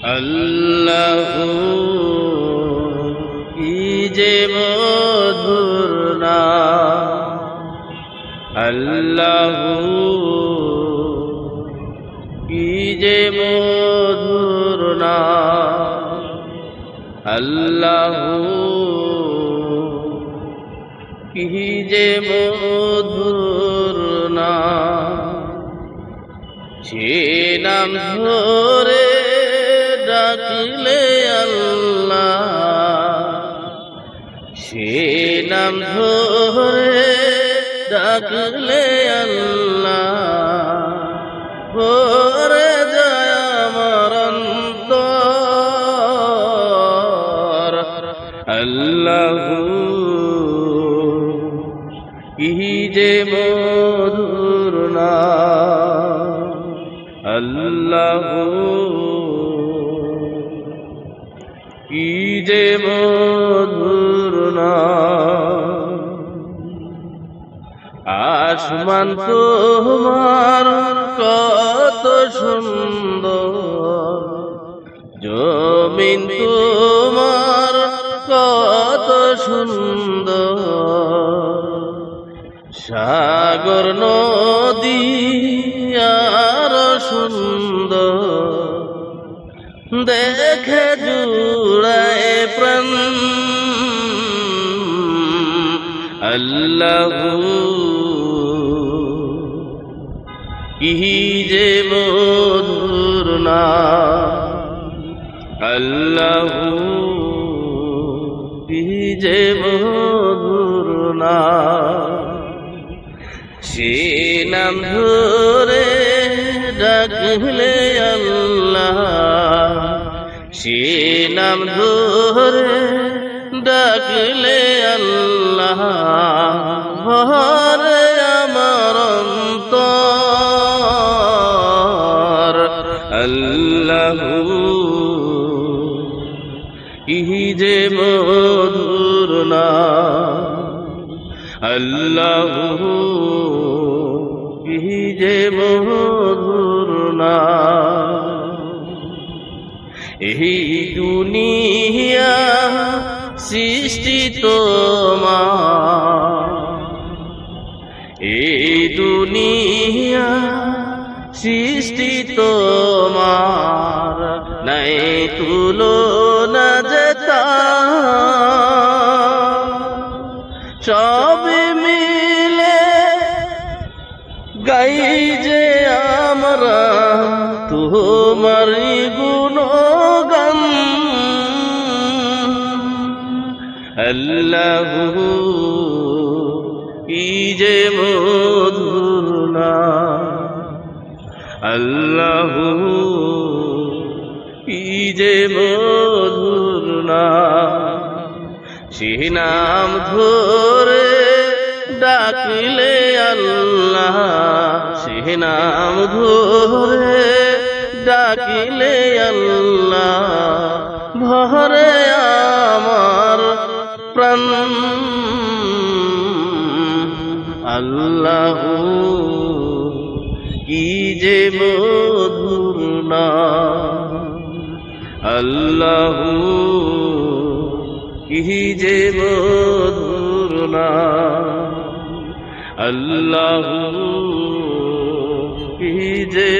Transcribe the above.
আল্লাহু কি যে মধুর নাম, আল্লাহু কি যে মধুর নাম, আল্লাহু কি যে মধুর নাম। সে নাম ধরে ডাকলে আল্লাহ, সে নাম ধরে ডাকলে আল্লাহ ভরে যায় আমার অন্তর। আল্লাহু কি যে মধুর নাম, আল্লাহু কি যে মধুর নাম। আসমান তোমার কত সুন্দর, জমিন তোমার কত সুন্দর, সাগর নদী আর সুন্দর, দেখে জুড়ায় প্রাণ। আল্লাহু কি যে মধুর নাম, আল্লাহু কি যে মধুর নাম। সে নাম ধরে ডাকলে আল্লাহ, সে নাম ধরে ডাকলে আল্লাহ ভরে আমার অন্তর। আল্লাহু কি যে মধুর নাম, আল্লাহু কি যে মধুর নাম। এই দুনিয়া সৃষ্টি তোমার, এই দুনিয়া সৃষ্টি তোমার, নাই তুলনা যেতা। সবে মিলে গাই যে আমরা তোমারই গুণগান। আল্লাহু কি যে মধুর নাম, আল্লাহু কি যে মধুর নাম। সে নাম ধরে ডাকলে আল্লাহ, সে নাম ধরে ডাকলে আল্লাহ ভরে আমার প্রাণ। আল্লাহু কি যে মধুর নাম, আল্লাহু কি যে মধুর নাম, আল্লাহু কি যে